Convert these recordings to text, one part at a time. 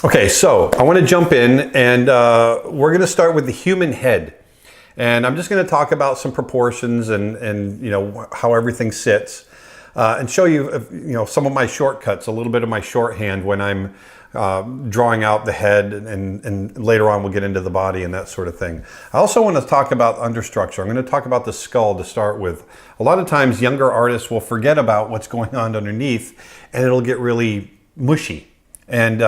Okay, so I want to jump in and we're going to start with the human head. And I'm just going to talk about some proportions and you know how everything sits and show you some of my shortcuts, a little bit of my shorthand when I'm drawing out the head and later on we'll get into the body and that sort of thing. I also want to talk about understructure. I'm going to talk about the skull to start with. A lot of times younger artists will forget about what's going on underneath and it'll get really mushy. And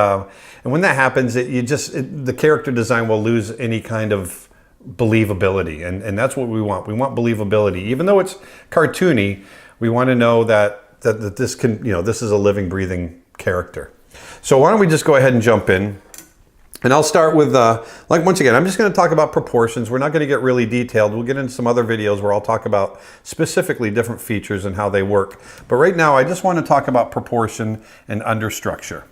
when that happens, the character design will lose any kind of believability, and that's what we want. We want believability, even though it's cartoony. We want to know that this can, this is a living, breathing character. So why don't we just go ahead and jump in, and I'll start with once again, I'm just going to talk about proportions. We're not going to get really detailed. We'll get into some other videos where I'll talk about specifically different features and how they work. But right now, I just want to talk about proportion and understructure.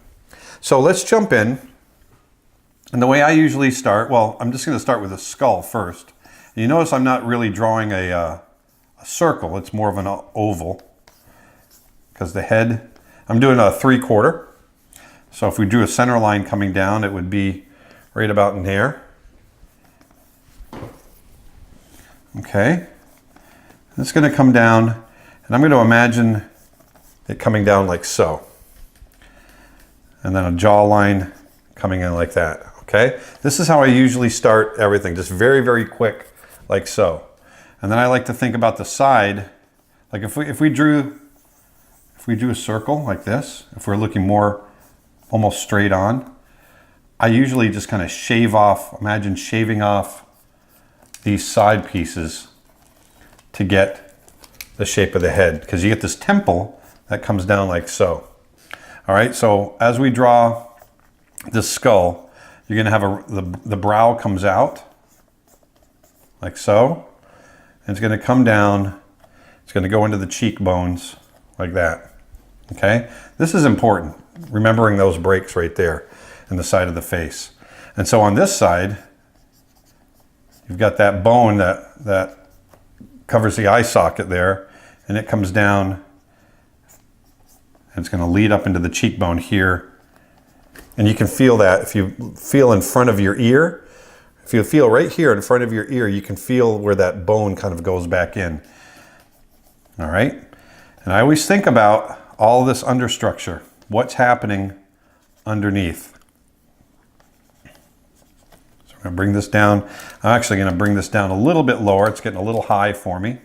So let's jump in. And the way I usually start, well, I'm just going to start with a skull first. And you notice I'm not really drawing a circle. It's more of an oval because the head, I'm doing a 3/4. So if we drew a center line coming down, it would be right about in there. Okay. It's going to come down, and I'm going to imagine it coming down like so. And then a jawline coming in like that, okay? This is how I usually start everything, just very, very quick, like so. And then I like to think about the side, like if we drew a circle like this, if we're looking more almost straight on, I usually just kind of shave off, imagine shaving off these side pieces to get the shape of the head, because you get this temple that comes down like so. All right, so as we draw this skull, you're going to have the brow comes out like so, and it's going to come down. It's going to go into the cheekbones like that. Okay, this is important, remembering those breaks right there in the side of the face. And so on this side, you've got that bone that covers the eye socket there, and it comes down. And it's going to lead up into the cheekbone here. And you can feel that if you feel in front of your ear. If you feel right here in front of your ear, you can feel where that bone kind of goes back in. All right. And I always think about all this understructure. What's happening underneath? So I'm going to bring this down. I'm actually going to bring this down a little bit lower. It's getting a little high for me.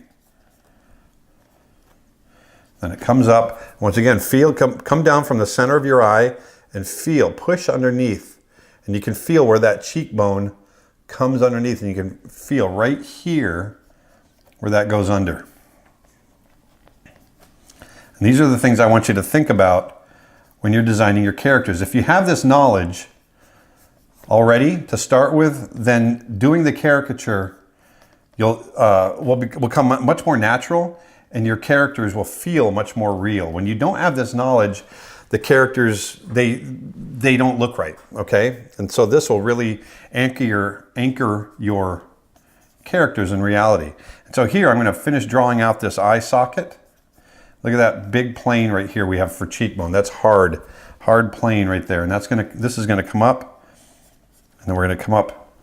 Then it comes up. Once again, feel, come down from the center of your eye and feel, push underneath. And you can feel where that cheekbone comes underneath, and you can feel right here where that goes under. And these are the things I want you to think about when you're designing your characters. If you have this knowledge already to start with, then doing the caricature will become much more natural, and your characters will feel much more real. When you don't have this knowledge, the characters, they don't look right, okay? And so this will really anchor your characters in reality. And so here I'm going to finish drawing out this eye socket. Look at that big plane right here we have for cheekbone. That's hard plane right there. And this is going to come up, and then we're going to come up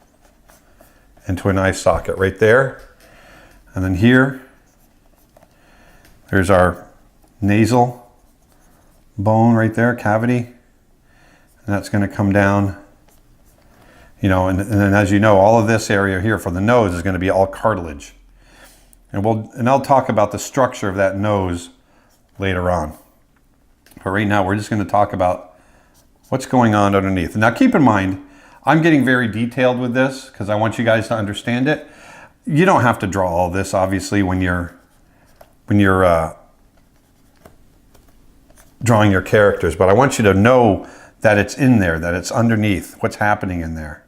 into an eye socket right there. And then here, there's our nasal bone right there, cavity. And that's going to come down, and then as you know, all of this area here for the nose is going to be all cartilage. And I'll talk about the structure of that nose later on. But right now, we're just going to talk about what's going on underneath. Now, keep in mind, I'm getting very detailed with this because I want you guys to understand it. You don't have to draw all this, obviously, when you're drawing your characters, but I want you to know that it's in there, that it's underneath, what's happening in there.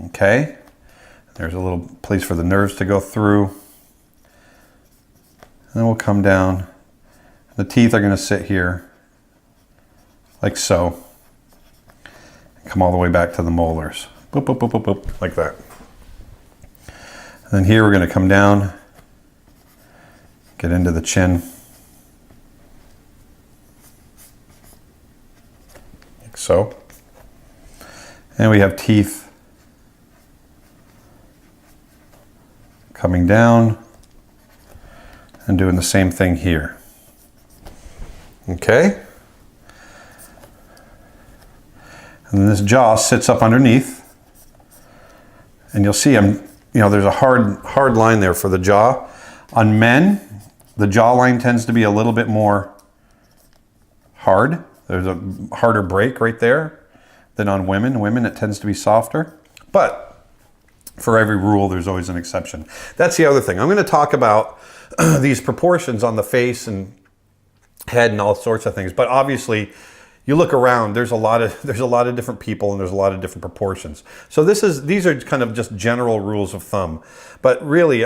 Okay? There's a little place for the nerves to go through. And then we'll come down. The teeth are going to sit here, like so. Come all the way back to the molars. Boop, boop, boop, boop, boop, like that. And then here we're going to come down, get into the chin. Like so. And we have teeth coming down and doing the same thing here. Okay? And then this jaw sits up underneath. And you'll see there's a hard line there for the jaw. On men, the jawline tends to be a little bit more hard. There's a harder break right there than on women. Women, it tends to be softer. But for every rule, there's always an exception. That's the other thing. I'm going to talk about these proportions on the face and head and all sorts of things. But obviously, you look around, there's a lot of different people and there's a lot of different proportions. So these are kind of just general rules of thumb. But really,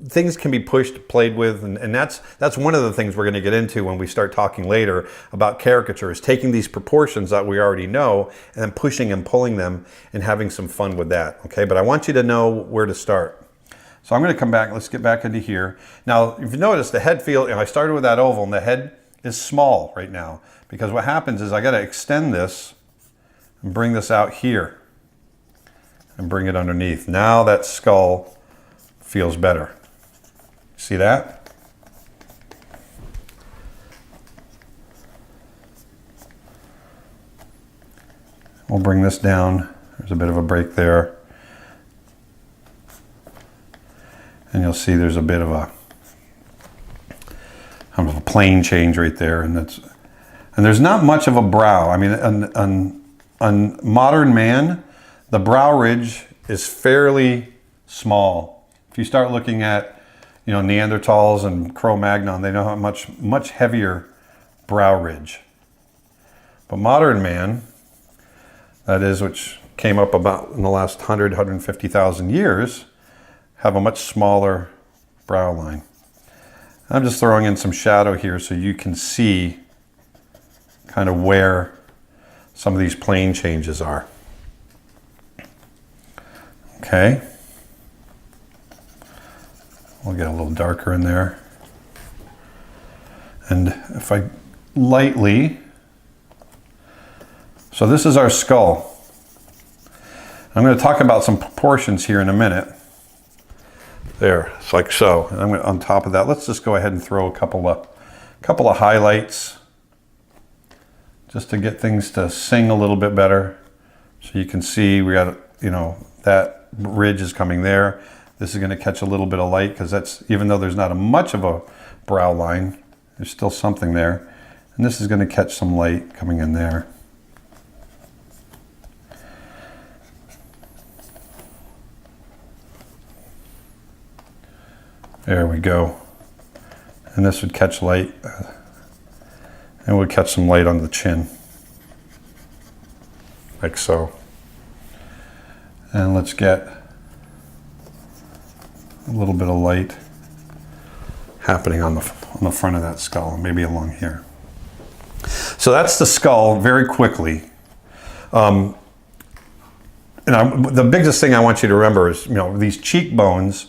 things can be pushed, played with, and that's one of the things we're going to get into when we start talking later about caricatures, taking these proportions that we already know and then pushing and pulling them and having some fun with that. Okay, but I want you to know where to start. So I'm going to come back. Let's get back into here. Now, if you notice, the head I started with that oval, and the head is small right now. Because what happens is I got to extend this and bring this out here and bring it underneath. Now that skull feels better. See that? We'll bring this down. There's a bit of a break there. And you'll see there's a bit of a plane change right there. And there's not much of a brow. I mean, on modern man, the brow ridge is fairly small. If you start looking at, Neanderthals and Cro-Magnon, they don't have much heavier brow ridge. But modern man, that is, which came up about in the last 150,000 years, have a much smaller brow line. I'm just throwing in some shadow here so you can see kind of where some of these plane changes are. Okay. We'll get a little darker in there. And if I lightly, so this is our skull. I'm going to talk about some proportions here in a minute. There, it's like so. And I'm going to, on top of that, let's just go ahead and throw a couple of highlights just to get things to sing a little bit better. So you can see we got, that ridge is coming there. This is going to catch a little bit of light because that's, even though there's not much of a brow line, there's still something there. And this is going to catch some light coming in there. There we go. And this would catch light. And we'll catch some light on the chin, like so. And let's get a little bit of light happening on the front of that skull, maybe along here. So that's the skull very quickly. The biggest thing I want you to remember is, these cheekbones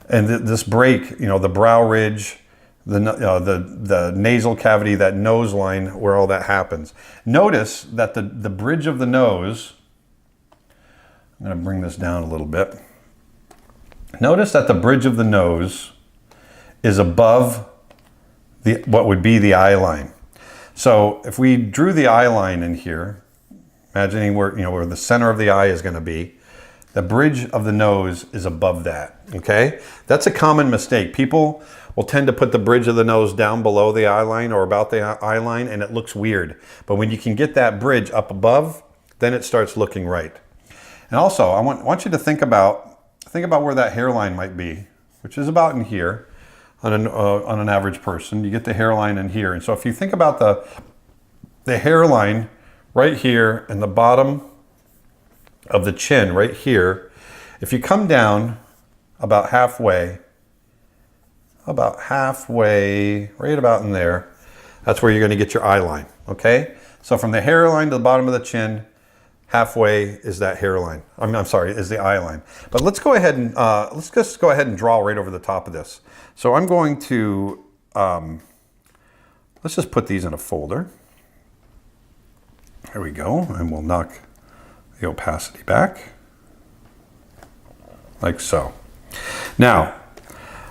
and this break, the brow ridge, the nasal cavity, that nose line where all that happens. Notice that the bridge of the nose, I'm going to bring this down a little bit. Notice that the bridge of the nose is above what would be the eye line. So if we drew the eye line in here, imagining where the center of the eye is going to be, the bridge of the nose is above that, okay? That's a common mistake. People will tend to put the bridge of the nose down below the eye line or about the eye line, and it looks weird. But when you can get that bridge up above, then it starts looking right. And also, I want you to think about where that hairline might be, which is about in here on an average person. You get the hairline in here. And so if you think about the hairline right here and the bottom of the chin right here, if you come down about halfway, right about in there, that's where you're going to get your eye line, okay? So from the hairline to the bottom of the chin, halfway is that hairline. Is the eye line. But let's go ahead and let's just go ahead and draw right over the top of this. So I'm going to let's just put these in a folder. There we go, and we'll knock the opacity back, like so. Now,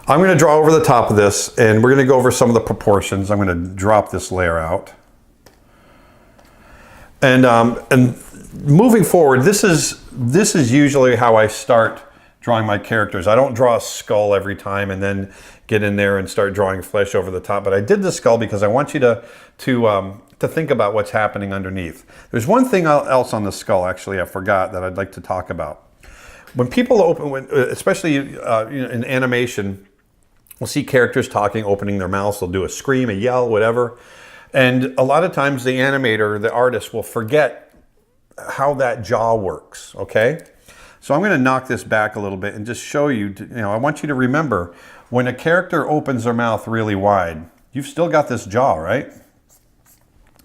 I'm going to draw over the top of this, and we're going to go over some of the proportions. I'm going to drop this layer out. And moving forward, this is usually how I start drawing my characters. I don't draw a skull every time and then get in there and start drawing flesh over the top. But I did the skull because I want you to think about what's happening underneath. There's one thing else on the skull, actually, I forgot that I'd like to talk about. When people open, especially in animation, we'll see characters talking, opening their mouths. They'll do a scream, a yell, whatever. And a lot of times the animator, the artist, will forget how that jaw works, okay? So I'm going to knock this back a little bit and just show you, I want you to remember, when a character opens their mouth really wide, you've still got this jaw, right?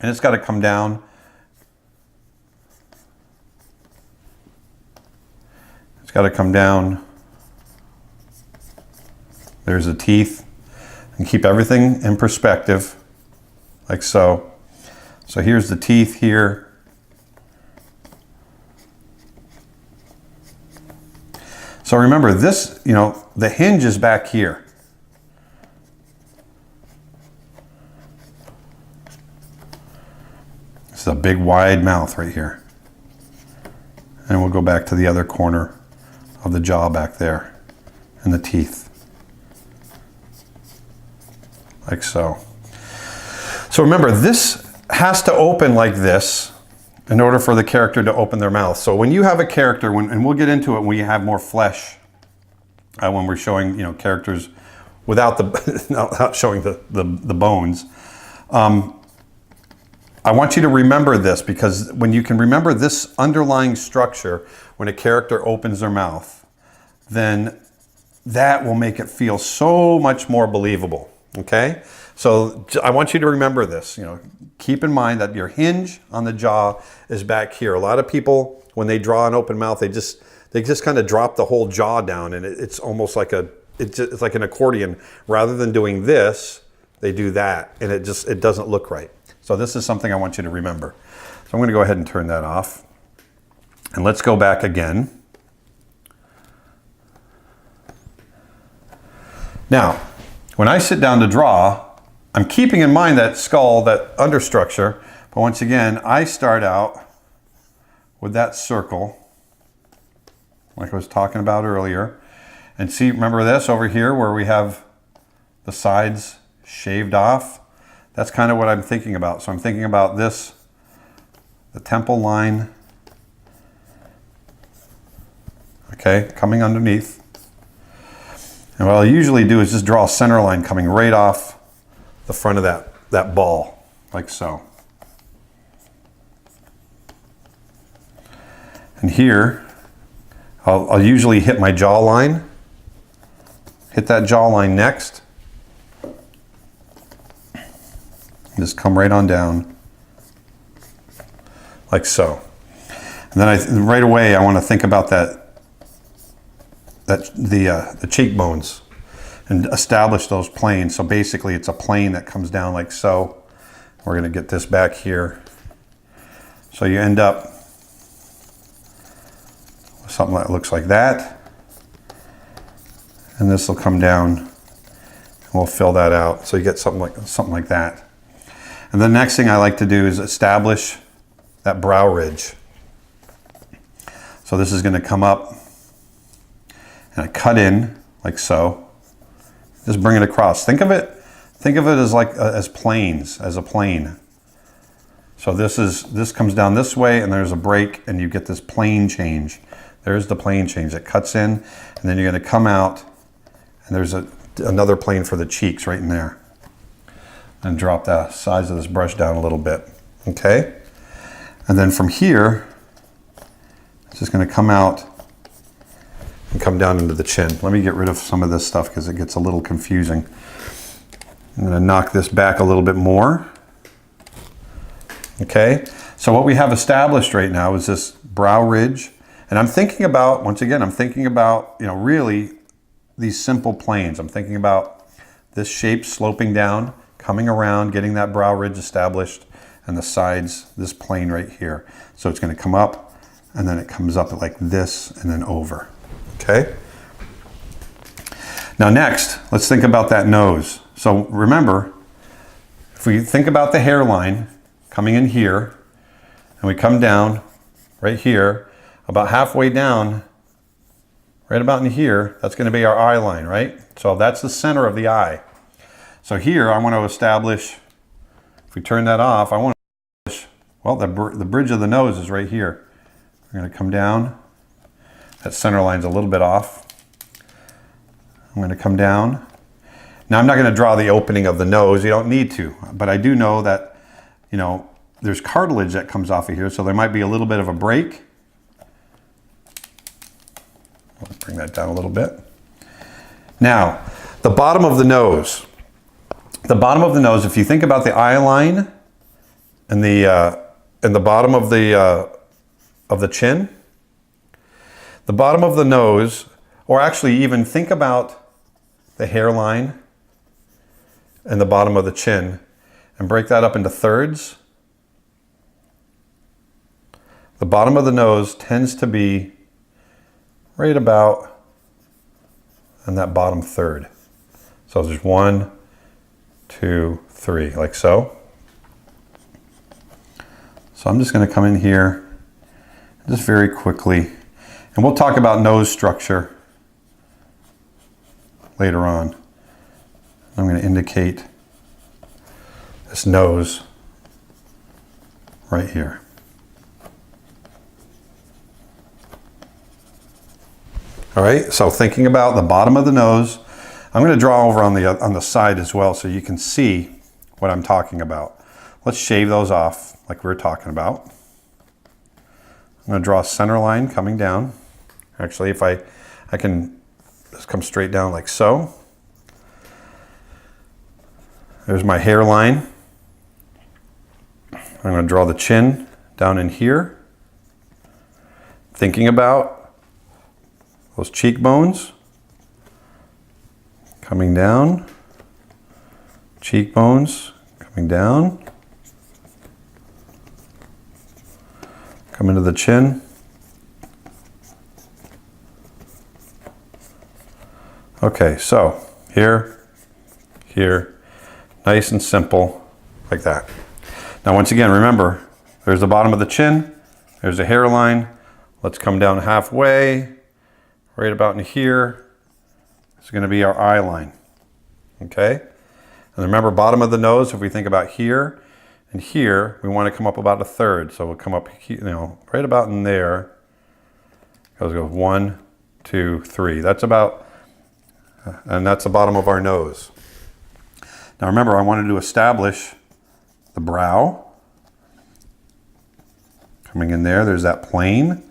And it's got to come down. It's got to come down. There's the teeth. And keep everything in perspective, like so. So here's the teeth here. So remember this, the hinge is back here. This is a big wide mouth right here. And we'll go back to the other corner of the jaw back there and the teeth. Like so. So remember, this has to open like this in order for the character to open their mouth. So when you have a character, and we'll get into it when you have more flesh, when we're showing characters without without showing the bones. I want you to remember this, because when you can remember this underlying structure when a character opens their mouth, then that will make it feel so much more believable. Okay? So I want you to remember this. Keep in mind that your hinge on the jaw is back here. A lot of people, when they draw an open mouth, they just kind of drop the whole jaw down, and it's almost like it's like an accordion. Rather than doing this, they do that, and it doesn't look right. So this is something I want you to remember. So I'm going to go ahead and turn that off, and let's go back again. Now, when I sit down to draw, I'm keeping in mind that skull, that understructure, but once again, I start out with that circle, like I was talking about earlier. And see, remember this over here where we have the sides shaved off? That's kind of what I'm thinking about. So I'm thinking about this, the temple line, okay, coming underneath. And what I'll usually do is just draw a center line coming right off the front of that ball, like so. And here, I'll usually hit my jawline, hit that jawline next. Just come right on down, like so. And then right away I want to think about the cheekbones and establish those planes. So basically it's a plane that comes down like so. We're going to get this back here. So you end up with something that looks like that. And this will come down and we'll fill that out. So you get something like that. And the next thing I like to do is establish that brow ridge. So this is going to come up and I cut in like so. Just bring it across. Think of it as planes, as a plane. So this comes down this way, and there's a break, and you get this plane change. There's the plane change. It cuts in, and then you're going to come out, and there's another plane for the cheeks right in there. And drop the size of this brush down a little bit. Okay? And then from here, it's just going to come out and come down into the chin. Let me get rid of some of this stuff because it gets a little confusing. I'm going to knock this back a little bit more. Okay, so what we have established right now is this brow ridge. And I'm thinking about, once again, really these simple planes. I'm thinking about this shape sloping down, coming around, getting that brow ridge established, and the sides, this plane right here. So it's going to come up and then it comes up like this and then over. Okay? Now next, let's think about that nose. So remember, if we think about the hairline coming in here, and we come down right here, about halfway down, right about in here, that's going to be our eye line, right? So that's the center of the eye. So here I want to establish, if we turn that off, I want to establish, well, the bridge of the nose is right here. We're going to come down. That center line's a little bit off. I'm going to come down. Now I'm not going to draw the opening of the nose. You don't need to, but I do know that, you know, there's cartilage that comes off of here, so there might be a little bit of a break. Let's bring that down a little bit. Now, the bottom of the nose. The bottom of the nose, if you think about the eye line and the bottom of the chin, the bottom of the nose, or actually even think about the hairline and the bottom of the chin and break that up into thirds. The bottom of the nose tends to be right about in that bottom third. So there's 1, 2, 3, like so. So I'm just going to come in here just very quickly, and we'll talk about nose structure later on. I'm going to indicate this nose right here. All right, so thinking about the bottom of the nose, I'm going to draw over on the side as well so you can see what I'm talking about. Let's shave those off like we were talking about. I'm going to draw a center line coming down. Actually, if I can just come straight down like so. There's my hairline. I'm going to draw the chin down in here. Thinking about those cheekbones coming down, cheekbones coming down, come into the chin. Okay, so here, nice and simple like that. Now once again, remember, there's the bottom of the chin, there's a hairline. Let's come down halfway. Right about in here is going to be our eye line. Okay? And remember, bottom of the nose, if we think about here and here, we want to come up about a third. So we'll come up, you know, right about in there. Go 1, 2, 3. That's about, and that's the bottom of our nose. Now remember, I wanted to establish the brow. Coming in there, there's that plane.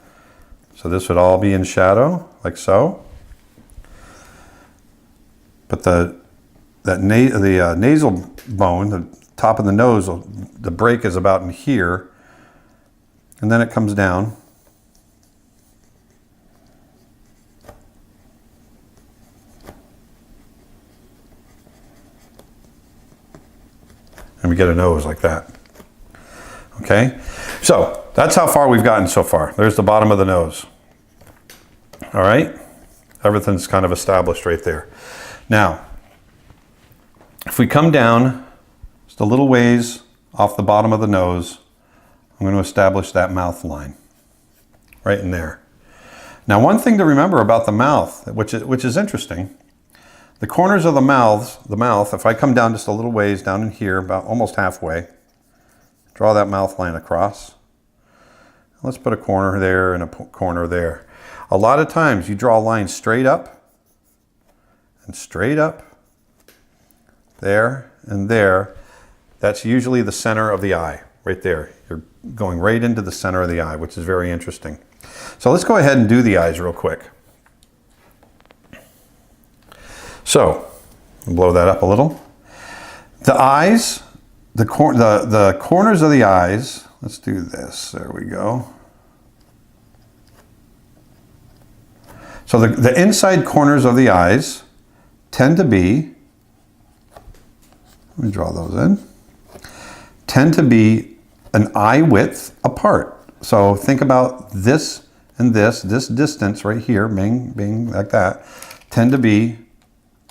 So this would all be in shadow, like so. But the nasal bone, the top of the nose, the break is about in here. And then it comes down. And we get a nose like that. Okay? So that's how far we've gotten so far. There's the bottom of the nose. All right? Everything's kind of established right there. Now, if we come down just a little ways off the bottom of the nose, I'm going to establish that mouth line right in there. Now, one thing to remember about the mouth, which is interesting, the corners of the mouth, if I come down just a little ways down in here, about almost halfway, draw that mouth line across. Let's put a corner there and a corner there. A lot of times you draw a line straight up and straight up, there and there. That's usually the center of the eye, right there. You're going right into the center of the eye, which is very interesting. So let's go ahead and do the eyes real quick. So, blow that up a little. The eyes, the corners of the eyes, let's do this, there we go. So the inside corners of the eyes tend to be, let me draw those in, tend to be an eye width apart. So think about this and this distance right here, being like that, tend to be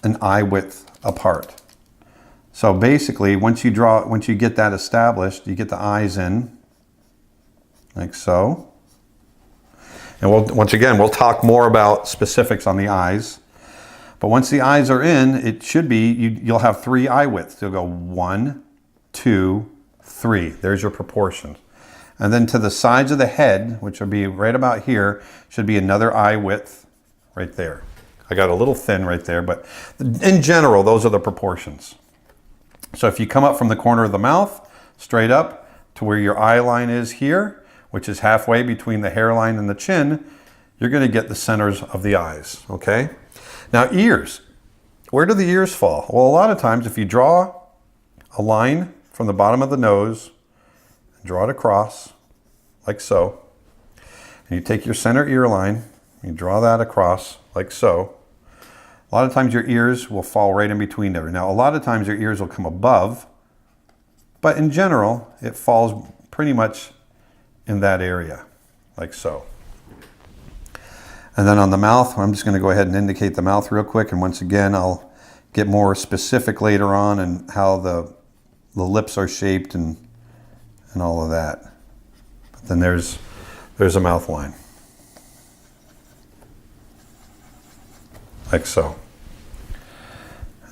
an eye width apart. So basically, once you get that established, you get the eyes in, like so. And once again, we'll talk more about specifics on the eyes. But once the eyes are in, it should be, you'll have 3 eye widths. You'll go 1, 2, 3. There's your proportions. And then to the sides of the head, which will be right about here, should be another eye width right there. I got a little thin right there, but in general, those are the proportions. So if you come up from the corner of the mouth, straight up to where your eye line is here, which is halfway between the hairline and the chin, you're going to get the centers of the eyes, okay? Now ears, where do the ears fall? Well, a lot of times if you draw a line from the bottom of the nose, and draw it across, like so, and you take your center ear line, you draw that across, like so, a lot of times your ears will fall right in between there. Now, a lot of times your ears will come above, but in general, it falls pretty much in that area, like so. And then on the mouth, I'm just going to go ahead and indicate the mouth real quick. And once again, I'll get more specific later on and how the lips are shaped and all of that. But then there's a mouth line, like so.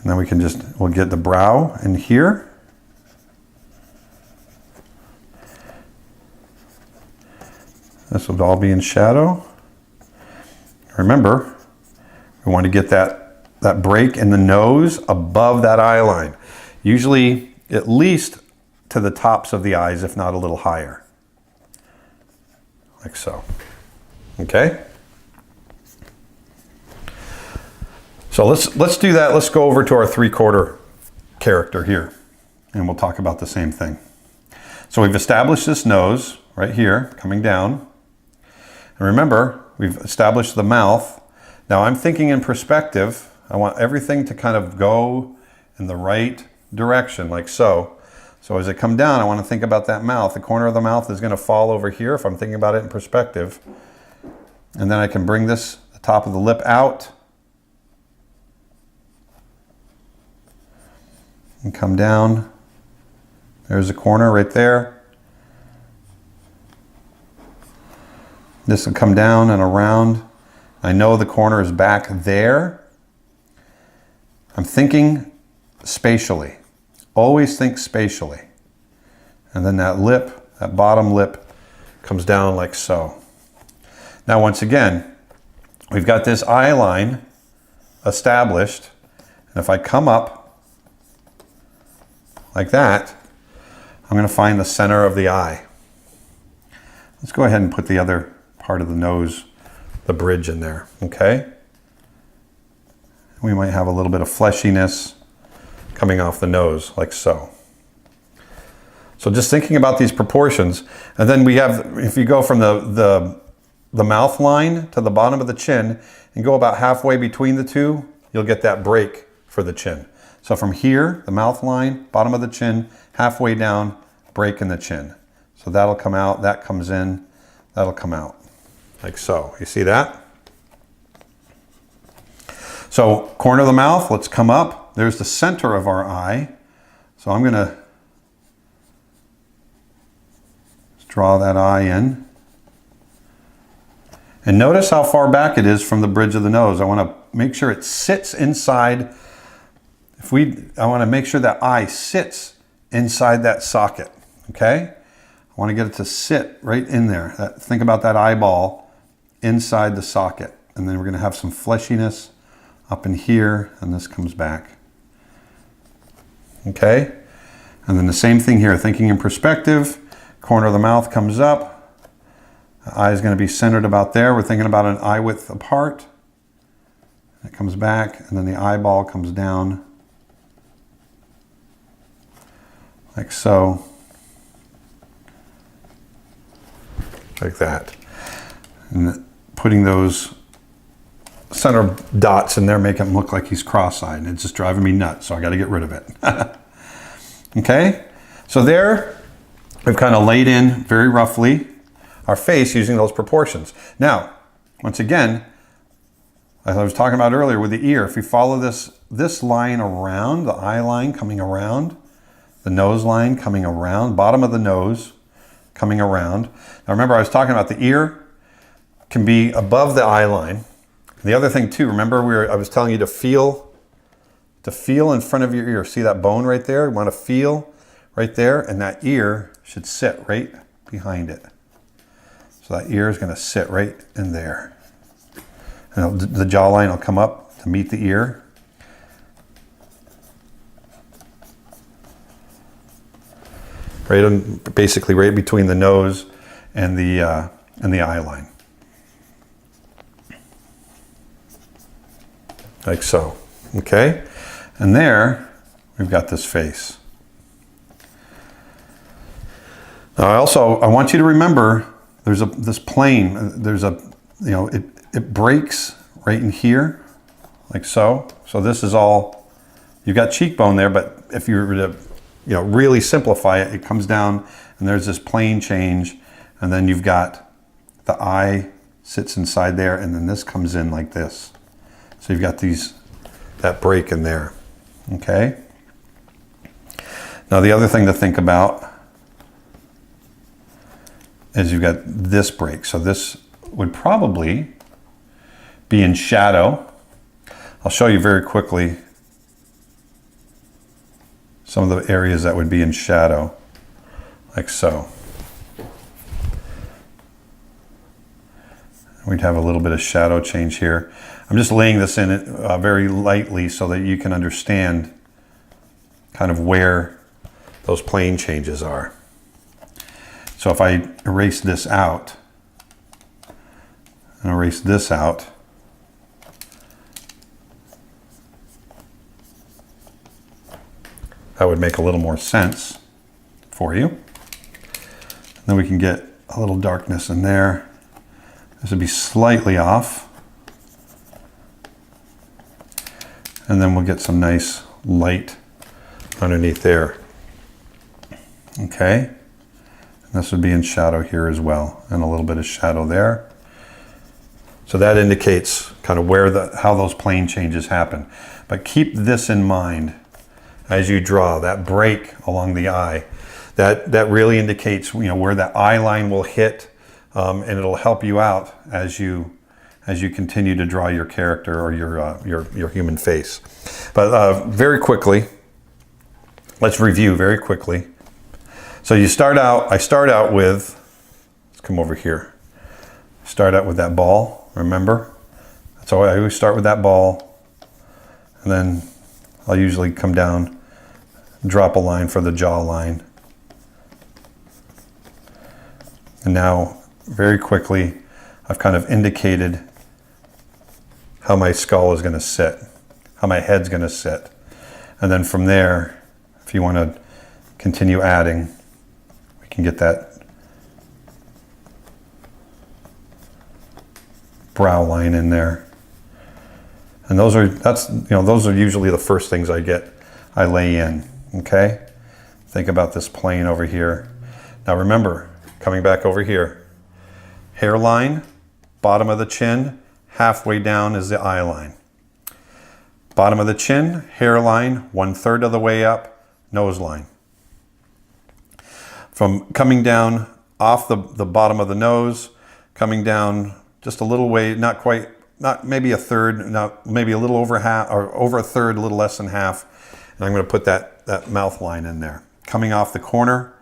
And then we'll get the brow in here. This will all be in shadow. Remember, we want to get that break in the nose above that eye line. Usually at least to the tops of the eyes, if not a little higher. Like so. Okay? So let's do that. Let's go over to our 3/4 character here, and we'll talk about the same thing. So we've established this nose right here, coming down. And remember, we've established the mouth. Now I'm thinking in perspective. I want everything to kind of go in the right direction, like so. So as I come down, I want to think about that mouth. The corner of the mouth is going to fall over here if I'm thinking about it in perspective. And then I can bring the top of the lip out and come down. There's a corner right there. This will come down and around. I know the corner is back there. I'm thinking spatially. Always think spatially. And then that lip, that bottom lip, comes down like so. Now once again, we've got this eye line established. And if I come up like that, I'm going to find the center of the eye. Let's go ahead and put the other part of the nose, the bridge in there, okay? We might have a little bit of fleshiness coming off the nose, like so. So just thinking about these proportions, and then we have, if you go from the mouth line to the bottom of the chin and go about halfway between the two, you'll get that break for the chin. So from here, the mouth line, bottom of the chin, halfway down, break in the chin. So that'll come out, that comes in, that'll come out, like so. You see that? So corner of the mouth, let's come up. There's the center of our eye. So I'm gonna draw that eye in. And notice how far back it is from the bridge of the nose. I wanna make sure it sits inside. I wanna make sure that eye sits inside that socket, okay? I wanna get it to sit right in there. Think about that eyeball inside the socket. And then we're gonna have some fleshiness up in here, and this comes back. Okay? And then the same thing here, thinking in perspective, corner of the mouth comes up, the eye is gonna be centered about there. We're thinking about an eye width apart. It comes back, and then the eyeball comes down, like so. Like that. And putting those center dots in there make him look like he's cross-eyed, and it's just driving me nuts, so I got to get rid of it. Okay, so there we've kind of laid in very roughly our face using those proportions. Now, once again, as I was talking about earlier with the ear, if you follow this line around, the eye line coming around, the nose line coming around, bottom of the nose coming around. Now remember, I was talking about the ear can be above the eye line. The other thing too, remember I was telling you to feel in front of your ear. See that bone right there? You want to feel right there, and that ear should sit right behind it. So that ear is going to sit right in there. And the jawline will come up to meet the ear. Basically right between the nose and the eye line. Like so, okay? And there, we've got this face. Now I want you to remember there's this plane, it breaks right in here, like so. So this is all, you've got cheekbone there, but if you were to really simplify it, it comes down and there's this plane change, and then you've got the eye sits inside there, and then this comes in like this. So you've got that break in there, okay? Now the other thing to think about is you've got this break. So this would probably be in shadow. I'll show you very quickly some of the areas that would be in shadow, like so. We'd have a little bit of shadow change here. I'm just laying this in it very lightly so that you can understand kind of where those plane changes are. So if I erase this out and erase this out, that would make a little more sense for you. And then we can get a little darkness in there. This would be slightly off. And then we'll get some nice light underneath there. Okay. And this would be in shadow here as well, and a little bit of shadow there. So that indicates kind of how those plane changes happen. But keep this in mind as you draw that break along the eye. That really indicates where that eye line will hit, and it'll help you out as you continue to draw your character or your human face. But very quickly, let's review very quickly. So I start out with, let's come over here. Start out with that ball, remember? So I always start with that ball, and then I'll usually come down, drop a line for the jaw line. And now, very quickly, I've kind of indicated how my skull is going to sit, how my head's going to sit. And then from there, if you want to continue adding, we can get that brow line in there. And those are usually the first things I lay in, okay? Think about this plane over here. Now remember, coming back over here, hairline, bottom of the chin, halfway down is the eye line. Bottom of the chin, hairline, 1/3 of the way up, nose line. From coming down off the bottom of the nose, coming down just a little way, not maybe a third, maybe a little over half, or over a third, a little less than half. And I'm going to put that mouth line in there. Coming off the corner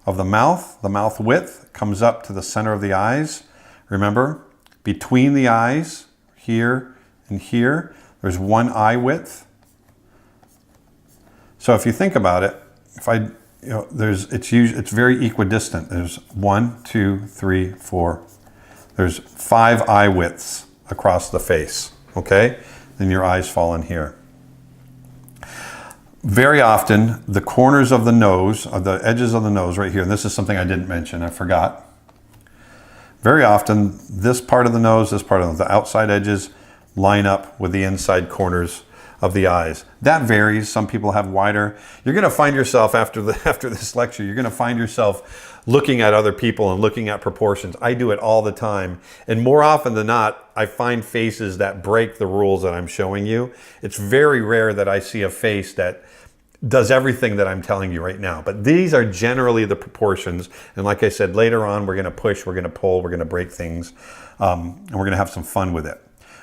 of the mouth width comes up to the center of the eyes. Remember, between the eyes, here and here, there's one eye width. So if you think about it, it's very equidistant. There's 1, 2, 3, 4. There's 5 eye widths across the face, okay? Then your eyes fall in here. Very often, the corners of the nose, or the edges of the nose right here, and this is something I didn't mention, I forgot. Very often, this part of the nose, the outside edges line up with the inside corners of the eyes. That varies. Some people have wider. You're going to find yourself after this lecture, you're going to find yourself looking at other people and looking at proportions. I do it all the time. And more often than not, I find faces that break the rules that I'm showing you. It's very rare that I see a face that does everything that I'm telling you right now. But these are generally the proportions. And like I said, later on, we're going to push, we're going to pull, we're going to break things, and we're going to have some fun with it.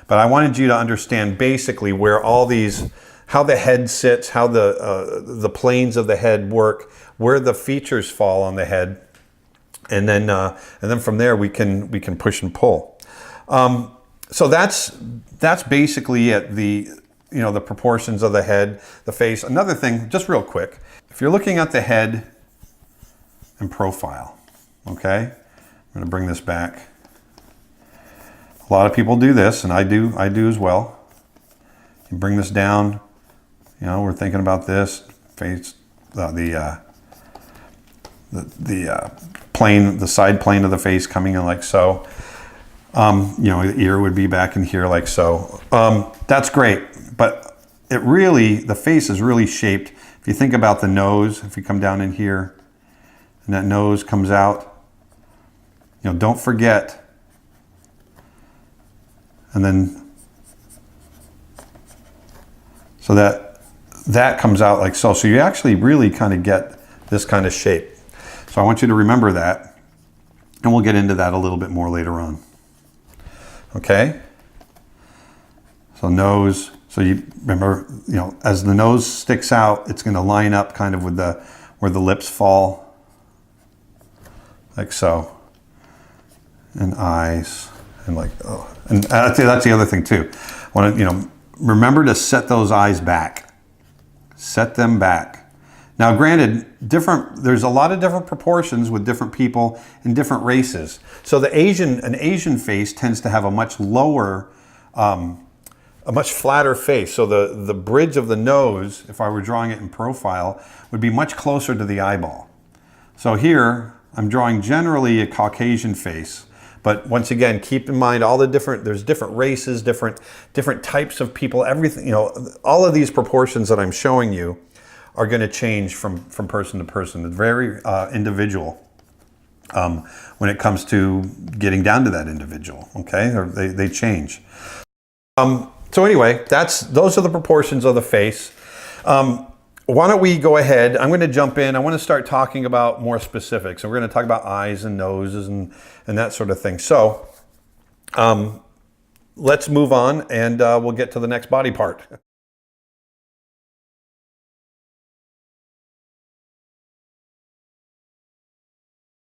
But I wanted you to understand basically where all these, how the head sits, how the planes of the head work, where the features fall on the head, and then from there we can push and pull. So that's basically it. The proportions of the head, the face. Another thing, just real quick, if you're looking at the head and profile, okay, I'm going to bring this back. A lot of people do this, and I do as well. You bring this down, we're thinking about this face, the plane, the side plane of the face coming in like so. The ear would be back in here like so. That's great, but the face is really shaped. If you think about the nose, if you come down in here, and that nose comes out, don't forget. And then, so that comes out like so. So you actually really kind of get this kind of shape. So I want you to remember that, and we'll get into that a little bit more later on. Okay? So nose, so you remember, as the nose sticks out, it's going to line up kind of with where the lips fall, like so. And eyes, and like, oh. And that's the other thing too. I want to, remember to set those eyes back. Set them back. Now, granted, there's a lot of different proportions with different people in different races. So an Asian face tends to have a much lower, a much flatter face. So the bridge of the nose, if I were drawing it in profile, would be much closer to the eyeball. So here, I'm drawing generally a Caucasian face. But once again, keep in mind there's different races, different types of people, everything, all of these proportions that I'm showing you are going to change from person to person. It's very individual when it comes to getting down to that individual, okay? Or they change. So anyway, those are the proportions of the face. Why don't we go ahead? I'm going to jump in. I want to start talking about more specifics. So we're going to talk about eyes and noses and that sort of thing. So let's move on, and we'll get to the next body part.